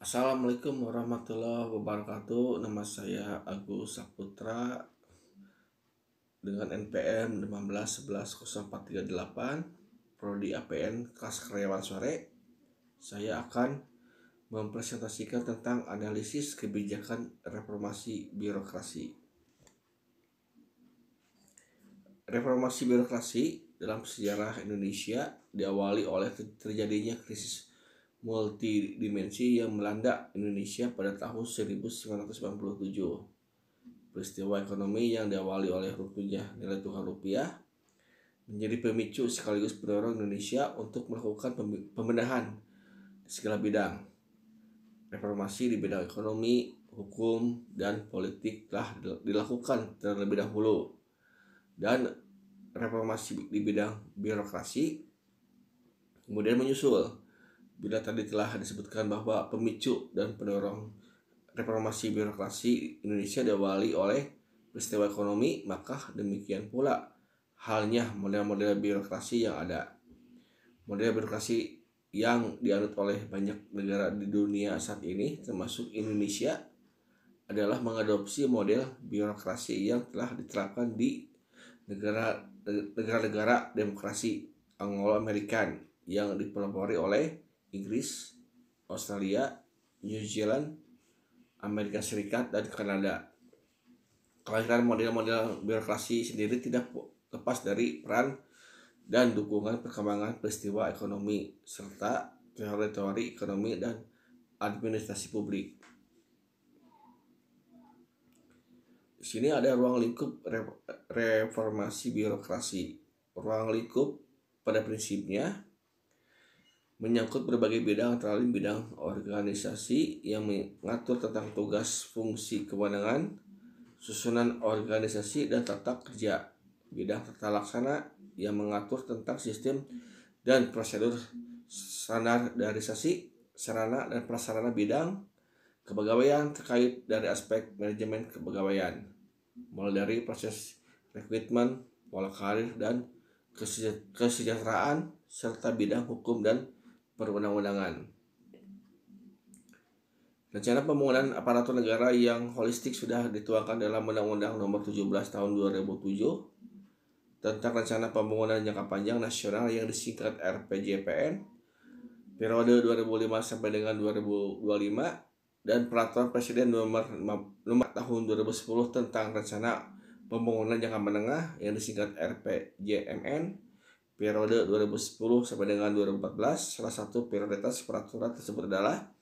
Assalamualaikum warahmatullahi wabarakatuh. Nama saya Agus Saputra dengan NPM 15110438, Prodi APN kelas karyawan sore. Saya akan mempresentasikan tentang analisis kebijakan reformasi birokrasi. Reformasi birokrasi dalam sejarah Indonesia diawali oleh terjadinya krisis multidimensi yang melanda Indonesia pada tahun 1997. Peristiwa ekonomi yang diawali oleh runtuhnya nilai tukar rupiah menjadi pemicu sekaligus pendorong Indonesia untuk melakukan pembenahan di segala bidang. Reformasi di bidang ekonomi, hukum, dan politik telah dilakukan terlebih dahulu, dan reformasi di bidang birokrasi kemudian menyusul. Bila tadi telah disebutkan bahwa pemicu dan pendorong reformasi birokrasi Indonesia diawali oleh peristiwa ekonomi, maka demikian pula halnya model-model birokrasi yang ada. Model birokrasi yang dianut oleh banyak negara di dunia saat ini, termasuk Indonesia, adalah mengadopsi model birokrasi yang telah diterapkan di negara-negara demokrasi Anglo-Amerikan yang dipelopori oleh Inggris, Australia, New Zealand, Amerika Serikat, dan Kanada. Kelahiran model-model birokrasi sendiri tidak lepas dari peran dan dukungan perkembangan peristiwa ekonomi serta teori-teori ekonomi dan administrasi publik. Di sini ada ruang lingkup reformasi birokrasi. Ruang lingkup pada prinsipnya menyangkut berbagai bidang, antara lain bidang organisasi yang mengatur tentang tugas, fungsi, kewenangan, susunan organisasi, dan tata kerja. Bidang tata laksana yang mengatur tentang sistem dan prosedur, standarisasi, sarana dan prasarana bidang kepegawaian terkait dari aspek manajemen kepegawaian, mulai dari proses rekrutmen, pola karir, dan kesejahteraan, serta bidang hukum dan perundang-undangan. Rencana pembangunan aparatur negara yang holistik sudah dituangkan dalam Undang-Undang Nomor 17 Tahun 2007 tentang Rencana Pembangunan Jangka Panjang Nasional yang disingkat RPJPN periode 2005 sampai dengan 2025, dan Peraturan Presiden Nomor Tahun 2010 tentang Rencana Pembangunan Jangka Menengah yang disingkat RPJMN periode 2010 sampai dengan 2014. Salah satu prioritas peraturan tersebut adalah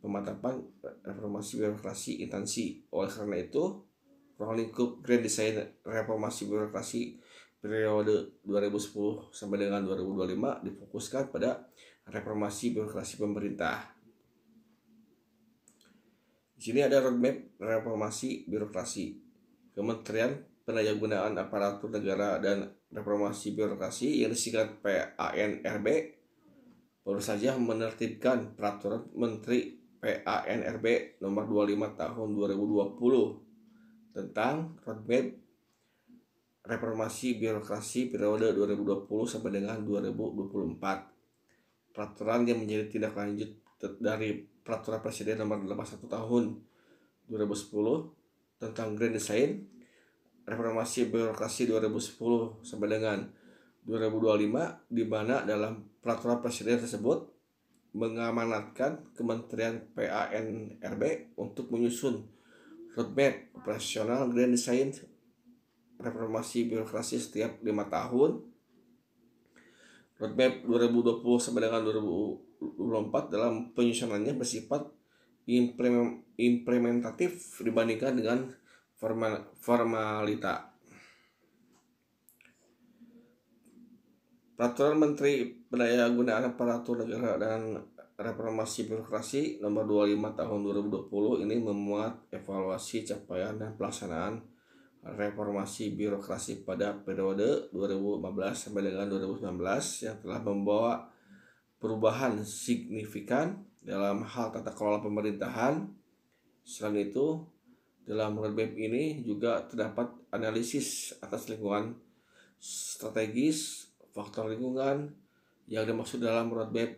pemantapan reformasi birokrasi instansi. Oleh karena itu, ruang lingkup Grand Design reformasi birokrasi periode 2010 sampai dengan 2025 difokuskan pada reformasi birokrasi pemerintah. Di sini ada roadmap reformasi birokrasi. Kementerian Pendayagunaan Aparatur Negara dan Reformasi Birokrasi yang disingkat PANRB baru saja menertibkan Peraturan Menteri PANRB Nomor 25 Tahun 2020 tentang roadmap reformasi birokrasi periode 2020 sampai dengan 2024. Peraturan yang menjadi tindak lanjut dari Peraturan Presiden Nomor 81 Tahun 2010 tentang Grand Design reformasi birokrasi 2010 sampai dengan 2025, di mana dalam Peraturan Presiden tersebut mengamanatkan Kementerian PANRB untuk menyusun roadmap operasional Grand Design reformasi birokrasi setiap 5 tahun. Roadmap 2020 sampai dengan 2024 dalam penyusunannya bersifat implementatif dibandingkan dengan formalita. Peraturan Menteri Pendayagunaan Aparatur Negara dan Reformasi Birokrasi Nomor 25 Tahun 2020 ini memuat evaluasi capaian dan pelaksanaan reformasi birokrasi pada periode 2015 sampai dengan 2019 yang telah membawa perubahan signifikan dalam hal tata kelola pemerintahan. Selain itu, dalam roadmap ini juga terdapat analisis atas lingkungan strategis, faktor lingkungan. Yang dimaksud dalam roadmap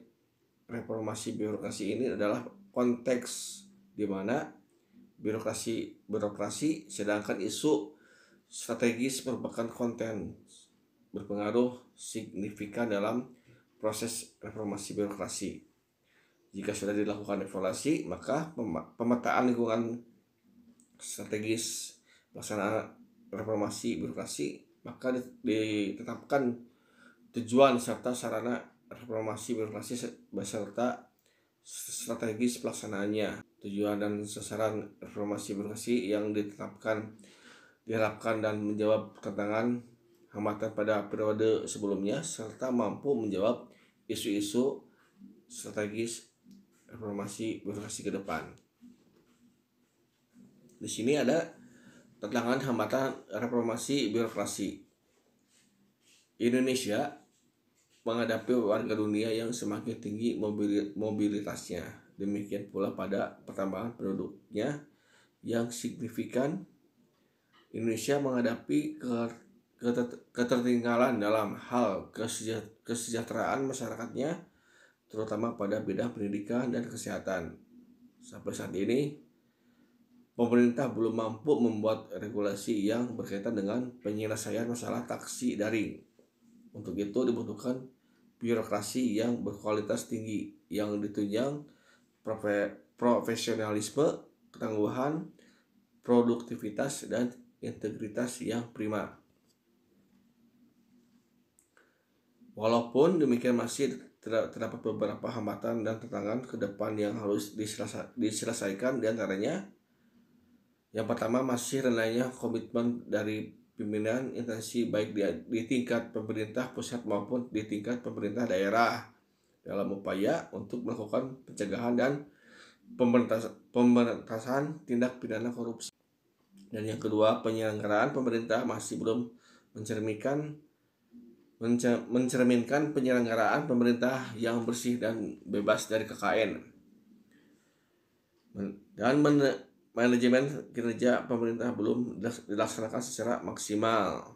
reformasi birokrasi ini adalah konteks di mana birokrasi, sedangkan isu strategis merupakan konten berpengaruh signifikan dalam proses reformasi birokrasi. Jika sudah dilakukan evaluasi, maka pemetaan lingkungan strategis pelaksanaan reformasi birokrasi, maka ditetapkan tujuan serta sarana reformasi birokrasi beserta strategis pelaksanaannya. Tujuan dan sasaran reformasi birokrasi yang diharapkan dan menjawab tantangan hambatan pada periode sebelumnya serta mampu menjawab isu-isu strategis reformasi birokrasi ke depan. Di sini ada tantangan hambatan reformasi birokrasi. Indonesia menghadapi warga dunia yang semakin tinggi mobilitasnya. Demikian pula pada pertambahan penduduknya yang signifikan. Indonesia menghadapi ketertinggalan dalam hal kesejahteraan masyarakatnya, terutama pada bidang pendidikan dan kesehatan. Sampai saat ini, pemerintah belum mampu membuat regulasi yang berkaitan dengan penyelesaian masalah taksi daring. Untuk itu dibutuhkan birokrasi yang berkualitas tinggi, yang ditunjang profesionalisme, ketangguhan, produktivitas, dan integritas yang prima. Walaupun demikian masih terdapat beberapa hambatan dan tantangan ke depan yang harus diselesaikan, diantaranya yang pertama masih rendahnya komitmen dari pimpinan instansi baik di tingkat pemerintah pusat maupun di tingkat pemerintah daerah dalam upaya untuk melakukan pencegahan dan pemberantasan tindak pidana korupsi. Dan yang kedua, penyelenggaraan pemerintah masih belum mencerminkan penyelenggaraan pemerintah yang bersih dan bebas dari KKN. Dan manajemen kinerja pemerintah belum dilaksanakan secara maksimal.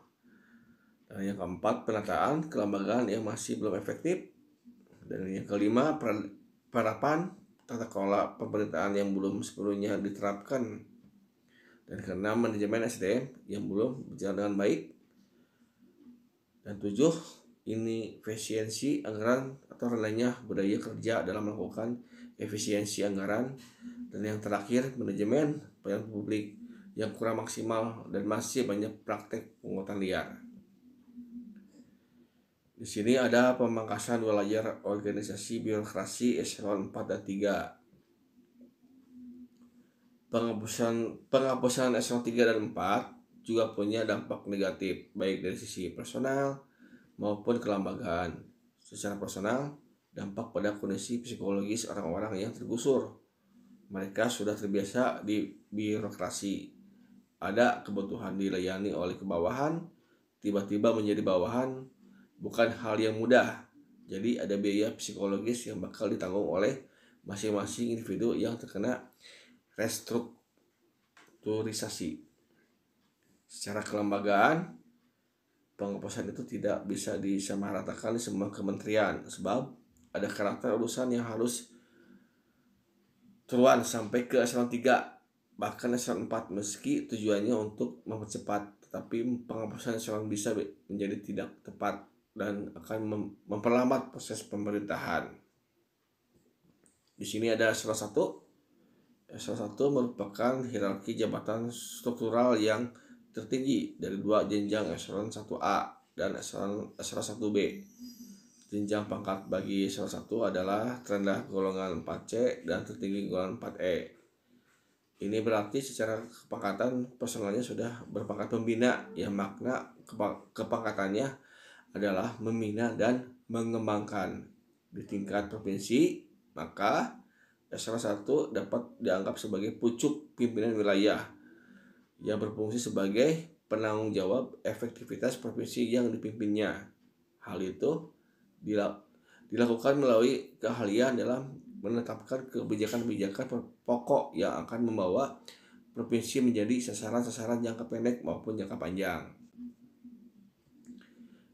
Dan yang keempat, penataan kelembagaan yang masih belum efektif. Dan yang kelima, penerapan tata kelola pemerintahan yang belum sepenuhnya diterapkan. Dan keenam, manajemen SDM yang belum berjalan dengan baik. Dan 7, inefisiensi anggaran atau rendahnya budaya kerja dalam melakukan efisiensi anggaran. Dan yang terakhir, manajemen pelayanan publik yang kurang maksimal dan masih banyak praktek pungutan liar. Di sini ada pemangkasan wilayah organisasi birokrasi eselon 4 dan 3. Penghapusan eselon 3 dan 4 juga punya dampak negatif baik dari sisi personal maupun kelembagaan. Secara personal, dampak pada kondisi psikologis orang-orang yang tergusur. Mereka sudah terbiasa di birokrasi. Ada kebutuhan dilayani oleh kebawahan, tiba-tiba menjadi bawahan bukan hal yang mudah. Jadi ada biaya psikologis yang bakal ditanggung oleh masing-masing individu yang terkena restrukturisasi. Secara kelembagaan, penghapusan itu tidak bisa disamaratakan di semua kementerian sebab ada karakter urusan yang harus turun sampai ke eselon 3 bahkan eselon 4 meski tujuannya untuk mempercepat, tetapi penghapusan eselon bisa menjadi tidak tepat dan akan memperlambat proses pemerintahan. Di sini ada eselon 1. Eselon 1 merupakan hierarki jabatan struktural yang tertinggi dari 2 jenjang eselon 1A dan eselon 1B. Jenjang pangkat bagi eselon 1 adalah terendah golongan 4C dan tertinggi golongan 4E. Ini berarti secara kepangkatan personalnya sudah berpangkat pembina, yang makna kepangkatannya adalah membina dan mengembangkan. Di tingkat provinsi, maka eselon 1 dapat dianggap sebagai pucuk pimpinan wilayah yang berfungsi sebagai penanggung jawab efektivitas provinsi yang dipimpinnya. Hal itu dilakukan melalui keahlian dalam menetapkan kebijakan-kebijakan pokok yang akan membawa provinsi menjadi sasaran-sasaran jangka pendek maupun jangka panjang.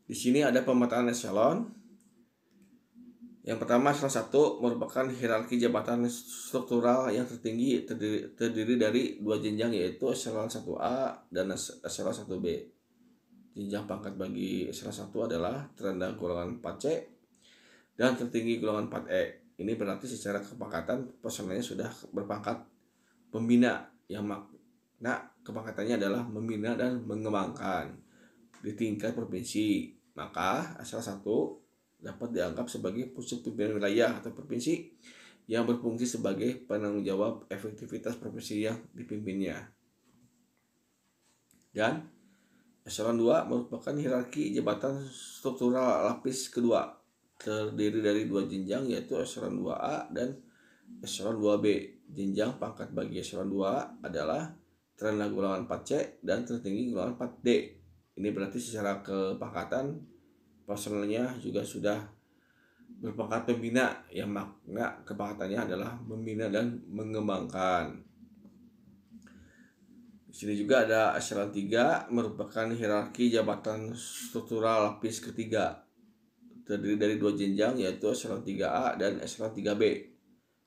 Di sini ada pemetaan eselon. Yang pertama, salah satu merupakan hierarki jabatan struktural yang tertinggi terdiri dari dua jenjang, yaitu eselon 1A dan eselon 1B. Jenjang pangkat bagi eselon 1 adalah terendah golongan 4C dan tertinggi golongan 4E. Ini berarti secara kepangkatan personelnya sudah berpangkat pembina, yang makna kepangkatannya adalah membina dan mengembangkan di tingkat provinsi. Maka eselon 1 dapat dianggap sebagai pusat pimpinan wilayah atau provinsi yang berfungsi sebagai penanggung jawab efektivitas provinsi yang dipimpinnya. Dan eselon 2 merupakan hierarki jabatan struktural lapis kedua, terdiri dari dua jenjang, yaitu eselon 2A dan eselon 2B. Jenjang pangkat bagi eselon 2 adalah terendah golongan 4C dan tertinggi golongan 4D. Ini berarti secara kepangkatan personelnya juga sudah berpangkat pembina, yang makna kepangkatannya adalah membina dan mengembangkan. Di sini juga ada eselon 3 merupakan hierarki jabatan struktural lapis ketiga, terdiri dari dua jenjang, yaitu eselon 3A dan eselon 3B.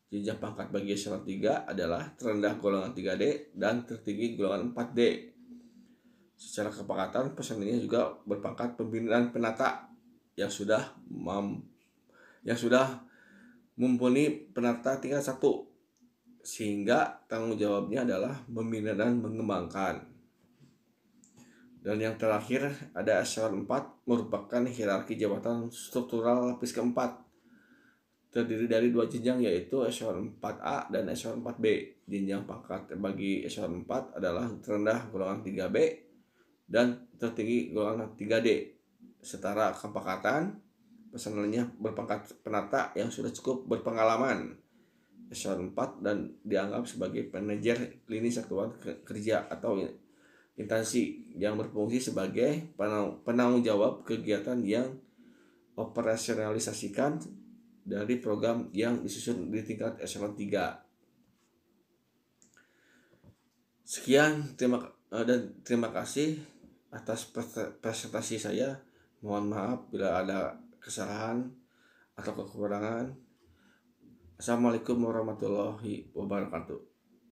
Jenjang pangkat bagi eselon 3 adalah terendah golongan 3D dan tertinggi golongan 4D. Secara kepangkatan personelnya juga berpangkat pembina dan penata yang sudah mumpuni penata tingkat 1, sehingga tanggung jawabnya adalah membina dan mengembangkan. Dan yang terakhir ada eselon 4 merupakan hierarki jabatan struktural lapis keempat, terdiri dari dua jenjang, yaitu eselon 4A dan eselon 4B. Jenjang pangkat bagi eselon 4 adalah terendah golongan 3B dan tertinggi golongan 3D. Setara kepangkatan personelnya berpangkat penata yang sudah cukup berpengalaman, eselon 4, dan dianggap sebagai manajer lini satuan kerja atau instansi yang berfungsi sebagai penanggung jawab kegiatan yang operasionalisasikan dari program yang disusun di tingkat eselon 3. Sekian, terima kasih atas presentasi saya. Mohon maaf bila ada kesalahan atau kekurangan. Assalamualaikum warahmatullahi wabarakatuh.